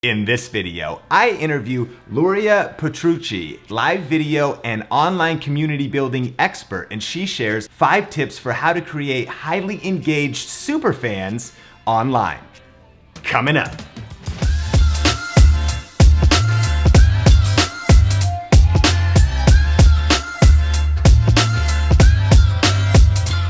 In this video, I interview Luria Petrucci, live video and online community building expert, and she shares 5 tips for how to create highly engaged superfans online. Coming up.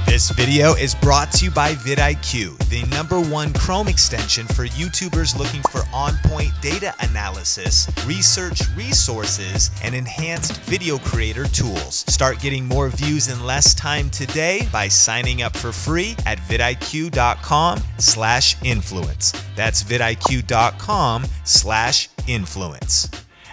This video is brought to you by vidIQ, the #1 Chrome extension for YouTubers looking for on-point data analysis, research resources, and enhanced video creator tools. Start getting more views in less time today by signing up for free at vidiq.com/influence. That's vidiq.com/influence.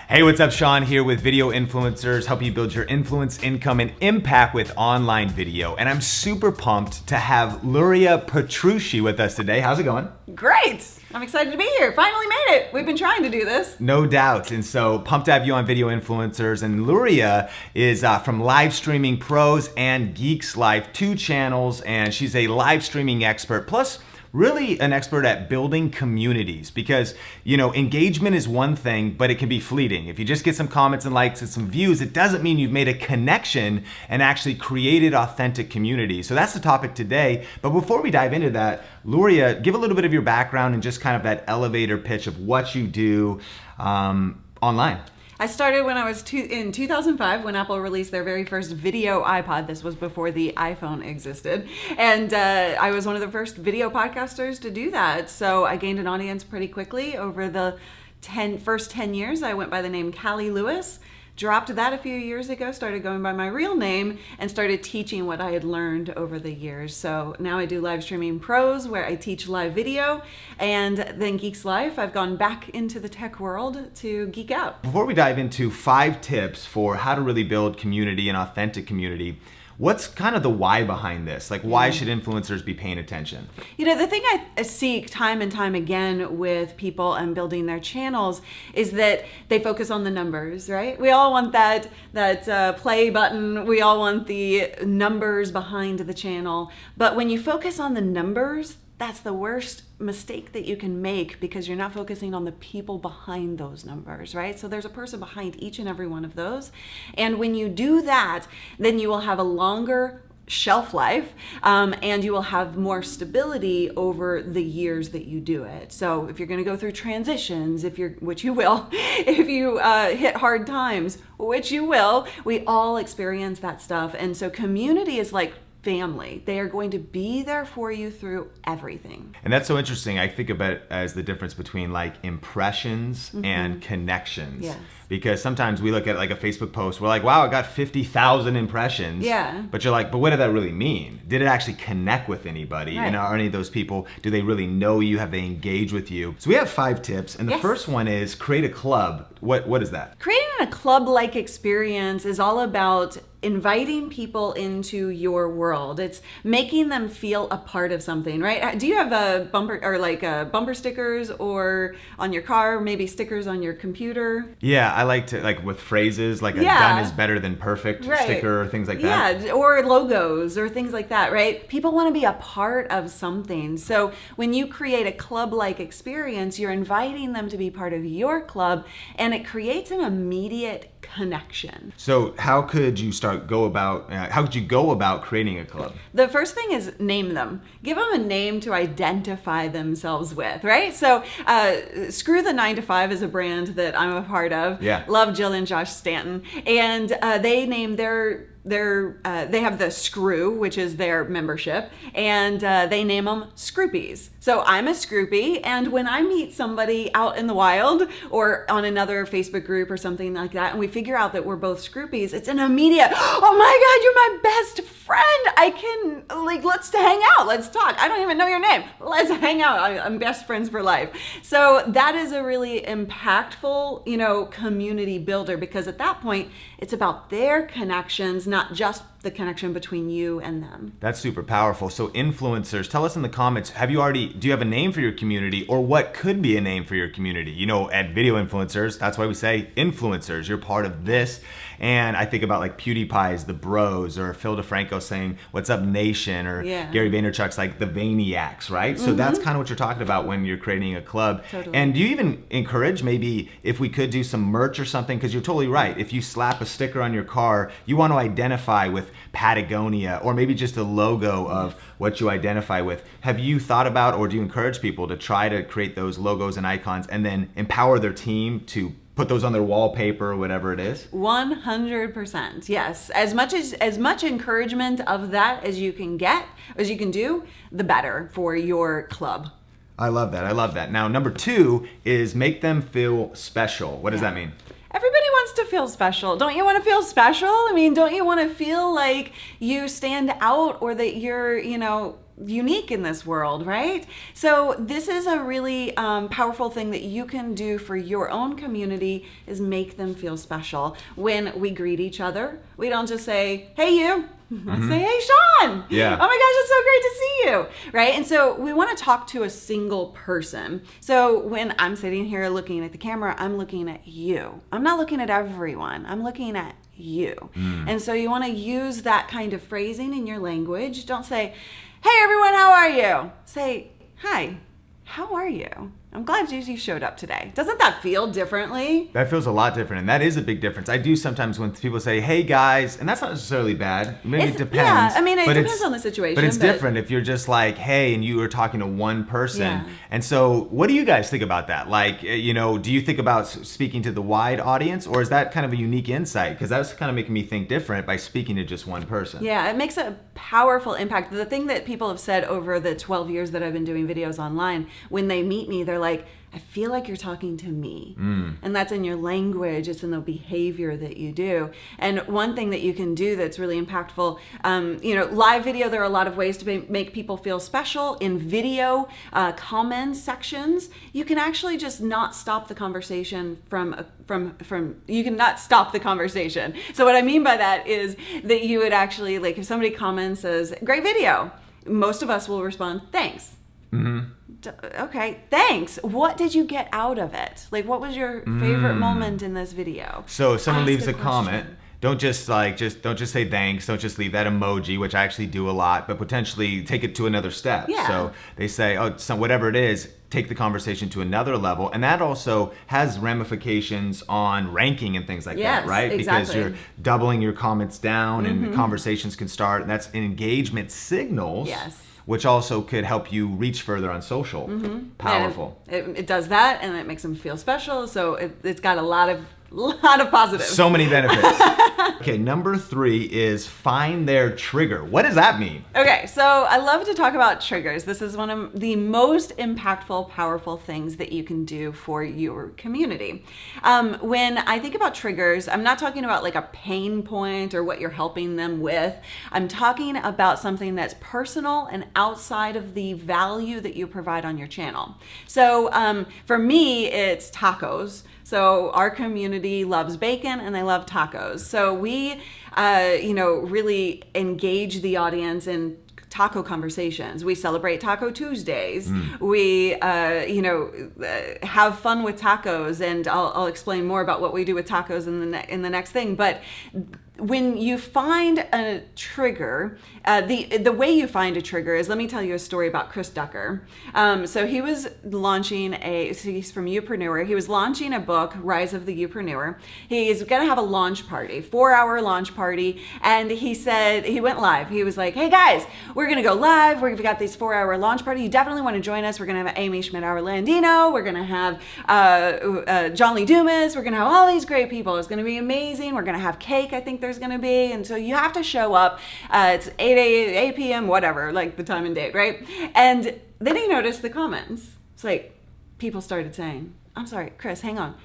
Hey, what's up? Sean here with Video Influencers, helping you build your influence, income, and impact with online video. And I'm super pumped to have Luria Petrucci with us today. How's it going? Great! I'm excited to be here. Finally made it. We've been trying to do this. No doubt. And so pumped to have you on Video Influencers. And Luria is from Live Streaming Pros and Geeks Life, 2 channels, and she's a live streaming expert. Plus, really an expert at building communities because, engagement is one thing, but it can be fleeting. If you just get some comments and likes and some views, it doesn't mean you've made a connection and actually created authentic community. So that's the topic today. But before we dive into that, Luria, give a little bit of your background and just kind of that elevator pitch of what you do online. I started when I was in 2005 when Apple released their very first video iPod. This was before the iPhone existed. And I was one of the first video podcasters to do that. So I gained an audience pretty quickly. Over the first 10 years, I went by the name Cali Lewis. Dropped that a few years ago, started going by my real name, and started teaching what I had learned over the years. So now I do Live Streaming Pros, where I teach live video, and then Geeks Life. I've gone back into the tech world to geek out. Before we dive into 5 tips for how to really build community and authentic community, what's kind of the why behind this? Like, why should influencers be paying attention? The thing I see time and time again with people and building their channels is that they focus on the numbers, right? We all want that play button. We all want the numbers behind the channel. But when you focus on the numbers, that's the worst mistake that you can make because you're not focusing on the people behind those numbers, right? So there's a person behind each and every one of those. And when you do that, then you will have a longer shelf life and you will have more stability over the years that you do it. So if you're going to go through transitions, which you will, if you hit hard times, which you will, we all experience that stuff. And so community is like family. They are going to be there for you through everything. And that's so interesting. I think about it as the difference between like impressions and connections. Yes. Because sometimes we look at like a Facebook post, we're like, wow, I got 50,000 impressions. Yeah. But you're like, but what did that really mean? Did it actually connect with anybody? Right. And are any of those people, do they really know you? Have they engaged with you? So we have 5 tips. And the first one is create a club. What is that? Creating a club-like experience is all about inviting people into your world. It's making them feel a part of something, right? Do you have a bumper or like bumper stickers or on your car, maybe stickers on your computer? Yeah, I like to, like with phrases, like a done is better than perfect sticker or things like that. Yeah, or logos or things like that, right? People want to be a part of something. So when you create a club-like experience, you're inviting them to be part of your club, and it creates an immediate connection. So how could you go about creating a club? The first thing is name them. Give them a name to identify themselves with, right? So Screw the 9 to 5 is a brand that I'm a part of. Yeah. Love Jill and Josh Stanton. And they name they have the Screw, which is their membership, and they name them Scroopies. So I'm a Scroopy, and when I meet somebody out in the wild or on another Facebook group or something like that, and we figure out that we're both Scroopies, it's an immediate, oh my God, you're my best friend. Let's hang out. Let's talk. I don't even know your name. Let's hang out. I'm best friends for life. So that is a really impactful, community builder, because at that point, it's about their connections, not just the connection between you and them. That's super powerful. So influencers, tell us in the comments, do you have a name for your community, or what could be a name for your community? You know, at Video Influencers, that's why we say influencers. You're part of this. And I think about like PewDiePie's The Bros, or Phil DeFranco saying, "What's up, nation?" Or Gary Vaynerchuk's like The Vayniacs, right? So that's kind of what you're talking about when you're creating a club. Totally. And do you even encourage maybe if we could do some merch or something? Because you're totally right. If you slap a sticker on your car, you want to identify with Patagonia, or maybe just a logo of what you identify with. Have you thought about, or do you encourage people to try to create those logos and icons and then empower their team to put those on their wallpaper or whatever it is? 100%. Yes. As much encouragement of that as you can do, the better for your club. I love that. I love that. Now, number 2 is make them feel special. What does that mean? Everybody wants to feel special. Don't you want to feel special? I mean, don't you want to feel like you stand out, or that you're, unique in this world, right? So this is a really powerful thing that you can do for your own community, is make them feel special. When we greet each other, we don't just say, "Hey, you." I say, "Hey, Sean." Yeah. "Oh my gosh, it's so great to see you." Right? And so we want to talk to a single person. So when I'm sitting here looking at the camera, I'm looking at you. I'm not looking at everyone. I'm looking at you. And so you want to use that kind of phrasing in your language. Don't say, "Hey everyone, how are you?" Say, "Hi, how are you? I'm glad you showed up today." Doesn't that feel differently? That feels a lot different, and that is a big difference. I do sometimes when people say, "Hey guys," and that's not necessarily bad. Maybe it depends. Yeah, I mean, it depends on the situation. But it's different if you're just like, "Hey," and you are talking to one person. And so what do you guys think about that? Like, do you think about speaking to the wide audience, or is that kind of a unique insight? Because that's kind of making me think different by speaking to just one person. Yeah, it makes a powerful impact. The thing that people have said over the 12 years that I've been doing videos online, when they meet me, they're like, "I feel like you're talking to me." And that's in your language, it's in the behavior that you do. And one thing that you can do that's really impactful, live video, there are a lot of ways to make people feel special. In video comment sections, you can actually just not stop the conversation you can not stop the conversation. So what I mean by that is that you would actually, like, if somebody comments, says, "Great video," most of us will respond, "Thanks." Okay, thanks. What did you get out of it? Like, what was your favorite moment in this video? So if someone leaves a question. comment, don't just say thanks. Don't just leave that emoji, which I actually do a lot, but potentially take it to another step. Yeah. So they say, whatever it is, take the conversation to another level. And that also has ramifications on ranking and things like that, right? Exactly. Because you're doubling your comments down and conversations can start. And that's engagement signals. Yes. Which also could help you reach further on social. Powerful. It does that, and it makes them feel special. So it's got a lot of positives. So many benefits. Okay, number 3 is find their trigger. What does that mean? Okay, so I love to talk about triggers. This is one of the most impactful, powerful things that you can do for your community. When I think about triggers, I'm not talking about like a pain point or what you're helping them with. I'm talking about something that's personal and outside of the value that you provide on your channel. So for me, it's tacos. So our community loves bacon and they love tacos. So we, really engage the audience in taco conversations. We celebrate Taco Tuesdays. We, have fun with tacos, and I'll explain more about what we do with tacos in the next thing. But when you find a trigger, the way you find a trigger is, let me tell you a story about Chris Ducker. So he was launching he's from Youpreneur. He was launching a book, Rise of the Youpreneur. He's going to have a launch party, 4-hour launch party. And he said, he went live. He was like, "Hey guys, we're going to go live. We've got this 4-hour launch party. You definitely want to join us. We're going to have Amy Schmidt-Orlandino. We're going to have John Lee Dumas. We're going to have all these great people. It's going to be amazing. We're going to have cake, I think there's going to be. And so you have to show up. It's 8 p.m., whatever, like the time and date, right?" And then he noticed the comments. It's like, people started saying, "I'm sorry, Chris, hang on.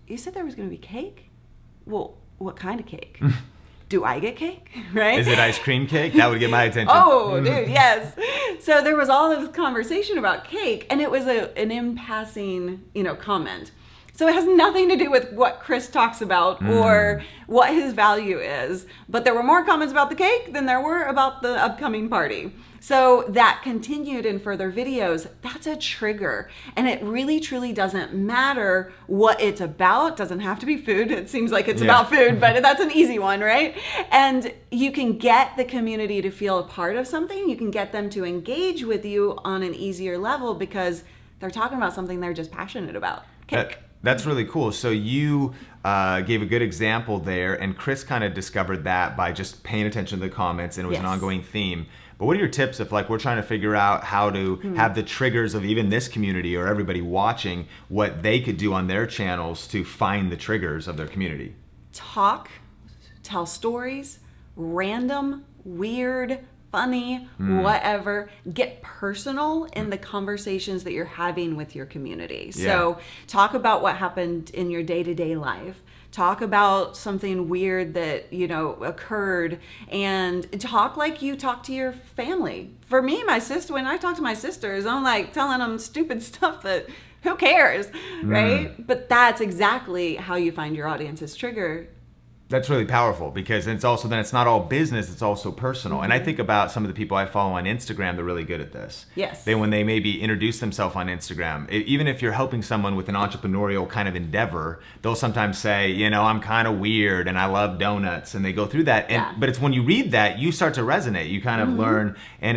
You said there was going to be cake? Well, what kind of cake? Do I get cake?" Right? Is it ice cream cake? That would get my attention. Oh, dude, yes. So there was all this conversation about cake, and it was an in passing, comment. So it has nothing to do with what Chris talks about or what his value is. But there were more comments about the cake than there were about the upcoming party. So that continued in further videos. That's a trigger. And it really, truly doesn't matter what it's about. It doesn't have to be food. It seems like it's about food, but that's an easy one, right? And you can get the community to feel a part of something. You can get them to engage with you on an easier level because they're talking about something they're just passionate about. Cake. That's really cool. So you gave a good example there, and Chris kind of discovered that by just paying attention to the comments, and it was an ongoing theme. But what are your tips if like we're trying to figure out how to have the triggers of even this community or everybody watching, what they could do on their channels to find the triggers of their community? Talk, tell stories, random, weird, funny, whatever. Get personal in the conversations that you're having with your community. So talk about what happened in your day-to-day life. Talk about something weird that, occurred, and talk like you talk to your family. For me, my sister, when I talk to my sisters, I'm like telling them stupid stuff that who cares, right? But that's exactly how you find your audience's trigger. That's really powerful because it's also then it's not all business, it's also personal. And I think about some of the people I follow on Instagram, they're really good at this. Yes. When they maybe introduce themselves on Instagram, even if you're helping someone with an entrepreneurial kind of endeavor, they'll sometimes say, I'm kind of weird and I love donuts, and they go through that. But it's when you read that, you start to resonate. You kind of learn, and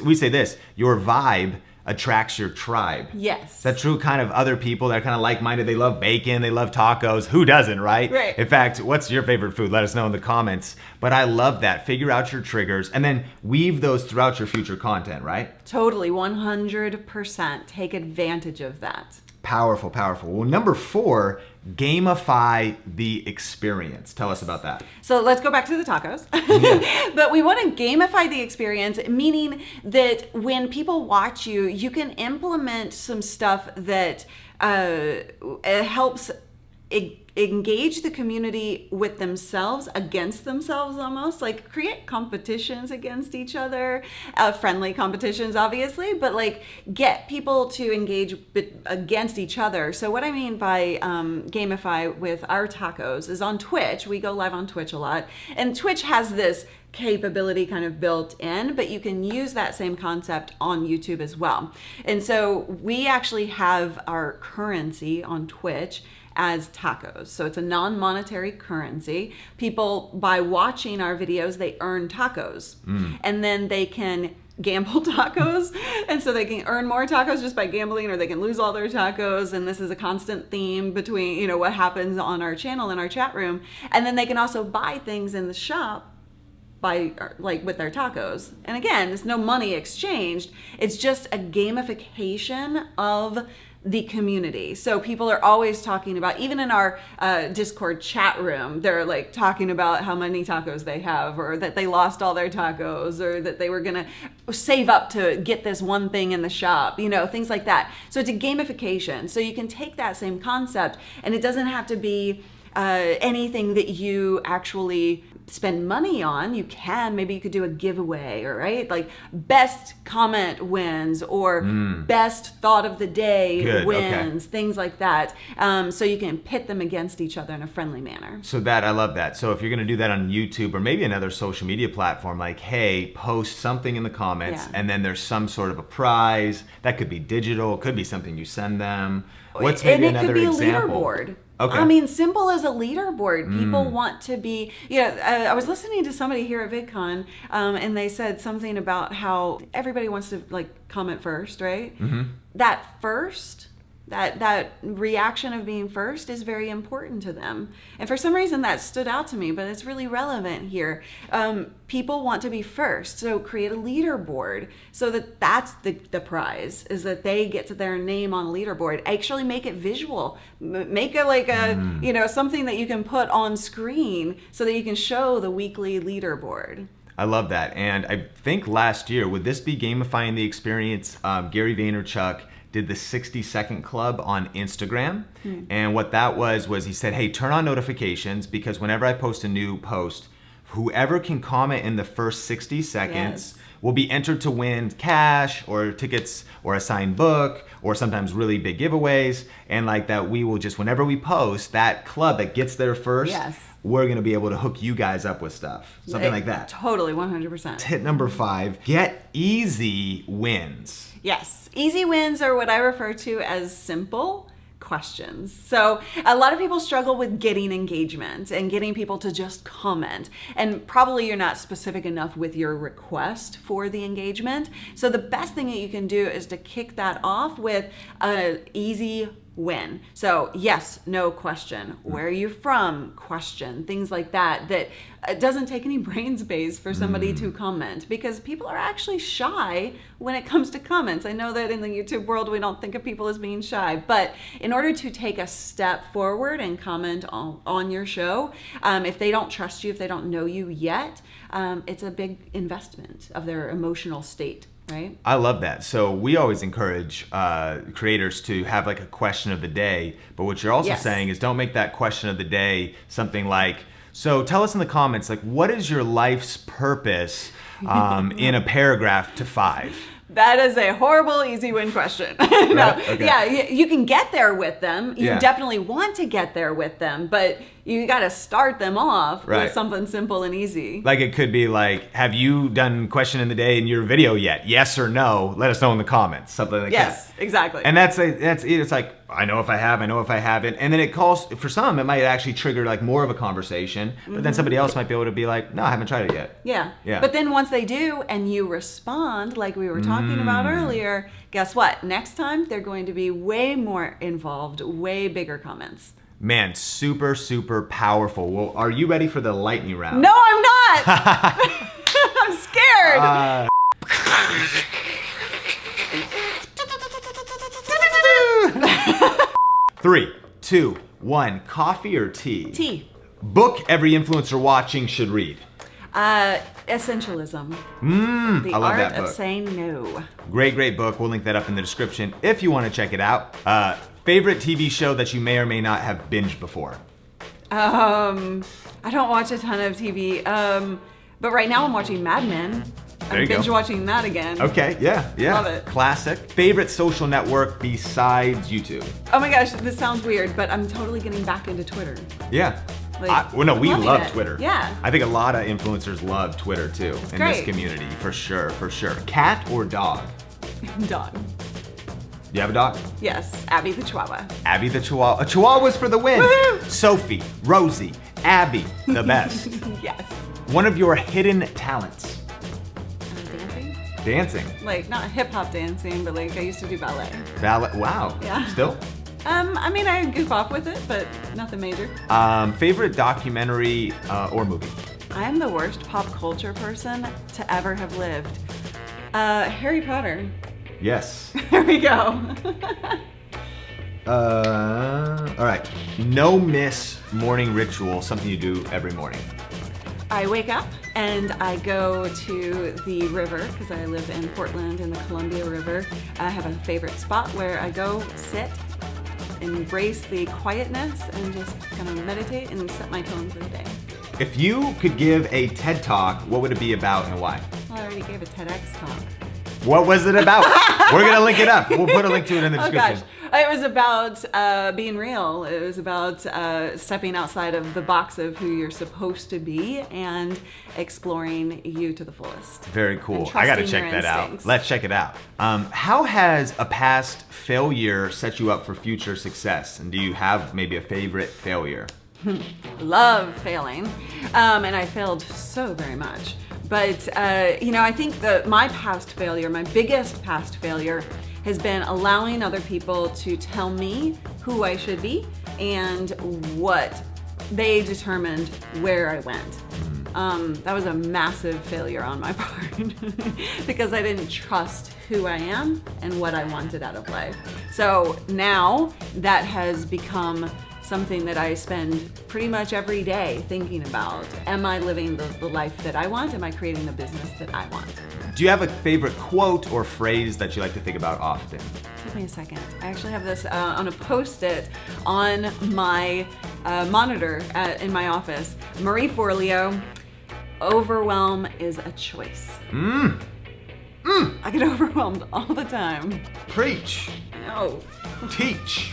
we say this, your vibe attracts your tribe. Yes. That's true kind of other people that are kind of like-minded. They love bacon, they love tacos. Who doesn't, right? Right. In fact, what's your favorite food? Let us know in the comments. But I love that. Figure out your triggers and then weave those throughout your future content, right? Totally, 100%. Take advantage of that. Powerful, powerful. Well, number 4, gamify the experience. Tell us about that. So let's go back to the tacos. But we want to gamify the experience, meaning that when people watch you, you can implement some stuff that helps engage the community with themselves, against themselves almost, like create competitions against each other, friendly competitions obviously, but like get people to engage against each other. So what I mean by gamify with our tacos is on Twitch. We go live on Twitch a lot, and Twitch has this capability kind of built in, but you can use that same concept on YouTube as well. And so we actually have our currency on Twitch as tacos. So it's a non-monetary currency. People, by watching our videos, they earn tacos. And then they can gamble tacos, and so they can earn more tacos just by gambling, or they can lose all their tacos. And this is a constant theme between what happens on our channel in our chat room. And then they can also buy things in the shop with their tacos. And again, there's no money exchanged. It's just a gamification of the community. So people are always talking about, even in our Discord chat room, they're like talking about how many tacos they have, or that they lost all their tacos, or that they were gonna save up to get this one thing in the shop, things like that. So it's a gamification. So you can take that same concept, and it doesn't have to be anything that you actually spend money on. Maybe you could do a giveaway, or like best comment wins, or best thought of the day wins, things like that. So you can pit them against each other in a friendly manner. So I love that. So if you're going to do that on YouTube or maybe another social media platform, like, hey, post something in the comments, and then there's some sort of a prize. That could be digital, could be something you send them. What's maybe another example? And it could be a leaderboard. Okay. I mean, simple as a leaderboard. People want to be, I was listening to somebody here at VidCon, and they said something about how everybody wants to comment first, right? That first, that reaction of being first is very important to them. And for some reason that stood out to me, but it's really relevant here. People want to be first, so create a leaderboard so that's the prize, is that they get to their name on a leaderboard. Actually make it visual. Make it something that you can put on screen so that you can show the weekly leaderboard. I love that. And I think last year, would this be gamifying the experience? Gary Vaynerchuk did the 60-second club on Instagram. And what that was he said, hey, turn on notifications, because whenever I post a new post, whoever can comment in the first 60 seconds will be entered to win cash or tickets or a signed book or sometimes really big giveaways. And like that, we will just, whenever we post, that club that gets there first, Yes. we're going to be able to hook you guys up with stuff. Something like that. Totally, 100%. Tip number 5, get easy wins. Yes, easy wins are what I refer to as simple questions. So a lot of people struggle with getting engagement and getting people to just comment. And probably you're not specific enough with your request for the engagement. So the best thing that you can do is to kick that off with an easy win. So yes, no question. Where are you from? Question. Things like that. That it doesn't take any brain space for somebody to comment, because people are actually shy when it comes to comments. I know that in the YouTube world we don't think of people as being shy, but in order to take a step forward and comment on your show, if they don't trust you, if they don't know you yet, it's a big investment of their emotional state. Right? I love that. So we always encourage creators to have like a question of the day. But what you're also saying is don't make that question of the day something like, so tell us in the comments, like, what is your life's purpose in a paragraph to 5? That is a horrible, easy win question. No. Right? Okay. Yeah, you can get there with them. You Yeah. definitely want to get there with them, but you got to start them off Right. with something simple and easy. Like it could be like, have you done question in the day in your video yet? Yes or no? Let us know in the comments. Something like that. Yes, exactly. And that's it. It's like, I know if I have, I know if I haven't. And then it calls, for some, it might actually trigger like more of a conversation. But then somebody else might be able to be like, no, I haven't tried it yet. Yeah. Yeah. But then once they do and you respond like we were talking about earlier, guess what? Next time they're going to be way more involved, way bigger comments. Man, super, super powerful. Well, are you ready for the lightning round? No, I'm not. I'm scared. 3, 2, 1. Coffee or tea? Tea. Book every influencer watching should read. Essentialism. The I love art that of book. saying no. Great, great book. We'll link that up in the description if you want to check it out. Favorite TV show that you may or may not have binged before? I don't watch a ton of TV, but right now I'm watching Mad Men. There you I'm go. binge watching that again. Okay, yeah. Love it. Classic. Favorite social network besides YouTube? Oh my gosh, this sounds weird, but I'm totally getting back into Twitter. Yeah. Like, Well, no, we loving love it. Twitter. Yeah. I think a lot of influencers love Twitter too in this great. community, for sure, for sure. Cat or dog? Dog. You have a dog? Yes, Abby the Chihuahua. Abby the Chihuahua. Chihuahuas for the win. Woohoo! Sophie, Rosie, Abby, the best. Yes. One of your hidden talents? Dancing? Dancing. Like, not hip hop dancing, but like I used to do ballet. Ballet. Wow. Yeah. Still? I mean, I goof off with it, but nothing major. Favorite documentary or movie? I am the worst pop culture person to ever have lived. Harry Potter. Yes. There we go. All right. No miss morning ritual, something you do every morning. I wake up and I go to the river because I live in Portland in the Columbia River. I have a favorite spot where I go sit, embrace the quietness, and just kind of meditate and set my tone for the day. If you could give a TED Talk, what would it be about and why? Well, I already gave a TEDx talk. What was it about? We're going to link it up. We'll put a link to it in the Oh description. gosh, it was about being real. It was about stepping outside of the box of who you're supposed to be and exploring you to the fullest. Very cool. And I got to trusting check your that out. instincts. Let's check it out. How has a past failure set you up for future success? And do you have maybe a favorite failure? Love failing, and I failed so very much. But I think my past failure, my biggest past failure, has been allowing other people to tell me who I should be and what they determined where I went. That was a massive failure on my part because I didn't trust who I am and what I wanted out of life. So now that has become something that I spend pretty much every day thinking about. Am I living the life that I want? Am I creating the business that I want? Do you have a favorite quote or phrase that you like to think about often? Give me a second. I actually have this on a Post-it on my monitor in my office. Marie Forleo, overwhelm is a choice. I get overwhelmed all the time. Preach. No. Teach.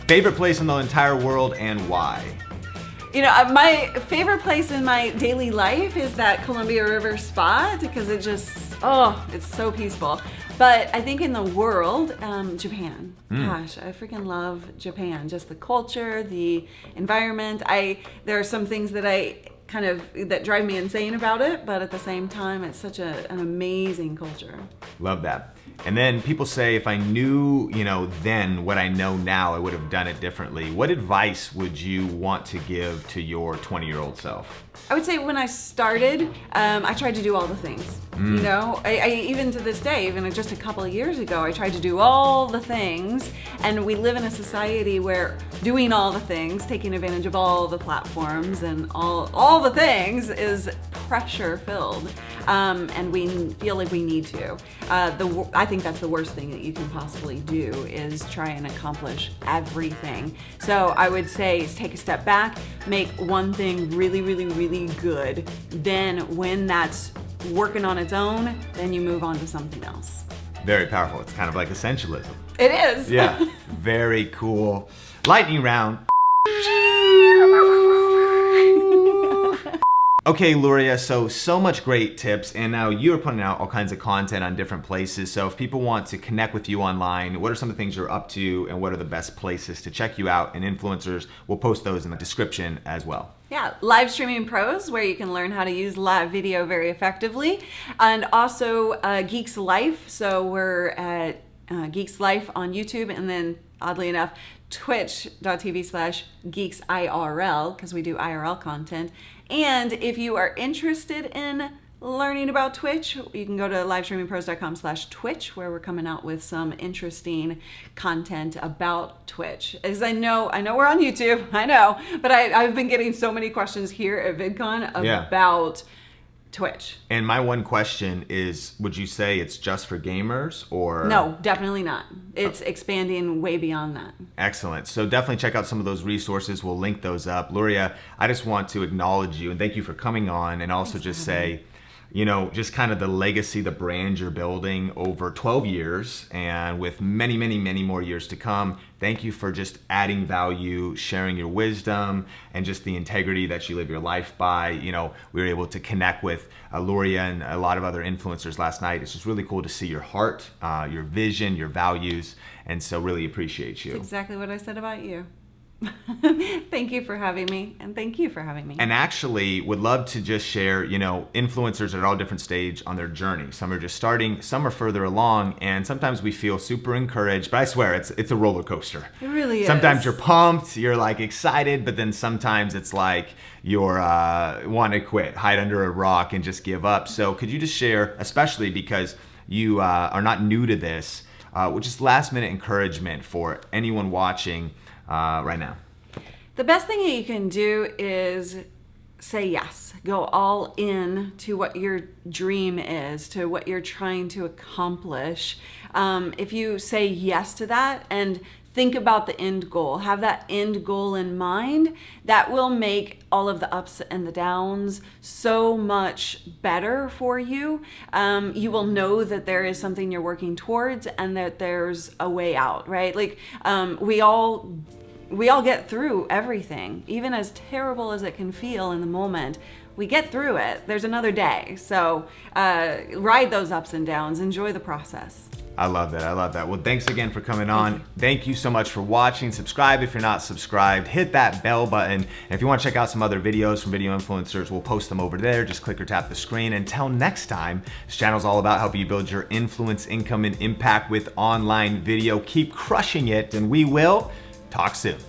Favorite place in the entire world and why? You know, my favorite place in my daily life is that Columbia River spot because it just, it's so peaceful. But I think in the world, Japan. Gosh, I freaking love Japan. Just the culture, the environment. There are some things that that drive me insane about it, but at the same time, it's such an amazing culture. Love that. And then people say, if I knew, then what I know now, I would have done it differently. What advice would you want to give to your 20-year-old self? I would say when I started, I tried to do all the things. I even to this day, even just a couple of years ago, I tried to do all the things. And we live in a society where doing all the things, taking advantage of all the platforms and all the things is pressure filled. And we feel like we need to. I think that's the worst thing that you can possibly do is try and accomplish everything. So I would say is take a step back, make one thing really, really, really good. Then when that's working on its own, then you move on to something else. Very powerful. It's kind of like Essentialism. It is. Yeah. Very cool. Lightning round. Okay, Luria, so much great tips, and now you're putting out all kinds of content on different places. So if people want to connect with you online, what are some of the things you're up to, and what are the best places to check you out? And influencers, we'll post those in the description as well. Yeah, Live Streaming Pros, where you can learn how to use live video very effectively, and also Geeks Life. So we're at Geeks Life on YouTube, and then oddly enough, twitch.tv/geeksirl, because we do IRL content. And if you are interested in learning about Twitch, you can go to livestreamingpros.com/Twitch, where we're coming out with some interesting content about Twitch. As I know we're on YouTube, but I've been getting so many questions here at VidCon about Twitch. And my one question is, would you say it's just for gamers or? No, definitely not. It's expanding way beyond that. Excellent. So definitely check out some of those resources. We'll link those up. Luria, I just want to acknowledge you and thank you for coming on, and also just say, just kind of the legacy, the brand you're building over 12 years and with many, many, many more years to come. Thank you for just adding value, sharing your wisdom, and just the integrity that you live your life by. We were able to connect with Luria and a lot of other influencers last night. It's just really cool to see your heart, your vision, your values, and so really appreciate you. That's exactly what I said about you. Thank you for having me, and thank you for having me. And actually would love to just share, influencers are at all different stage on their journey. Some are just starting, some are further along, and sometimes we feel super encouraged, but I swear it's a roller coaster. It really is. Sometimes you're pumped, you're like excited, but then sometimes it's like you're want to quit, hide under a rock and just give up. So could you just share, especially because you are not new to this, which is last minute encouragement for anyone watching right now? The best thing that you can do is say yes. Go all in to what your dream is, to what you're trying to accomplish. If you say yes to that and think about the end goal, have that end goal in mind, that will make all of the ups and the downs so much better for you. You will know that there is something you're working towards and that there's a way out, right? Like we all get through everything, even as terrible as it can feel in the moment. We get through it. There's another day. So ride those ups and downs. Enjoy the process. I love that. I love that. Well, thanks again for coming on. Thank you so much for watching. Subscribe if you're not subscribed. Hit that bell button. And if you want to check out some other videos from video influencers, we'll post them over there. Just click or tap the screen. Until next time, this channel is all about helping you build your influence, income, and impact with online video. Keep crushing it, and we will talk soon.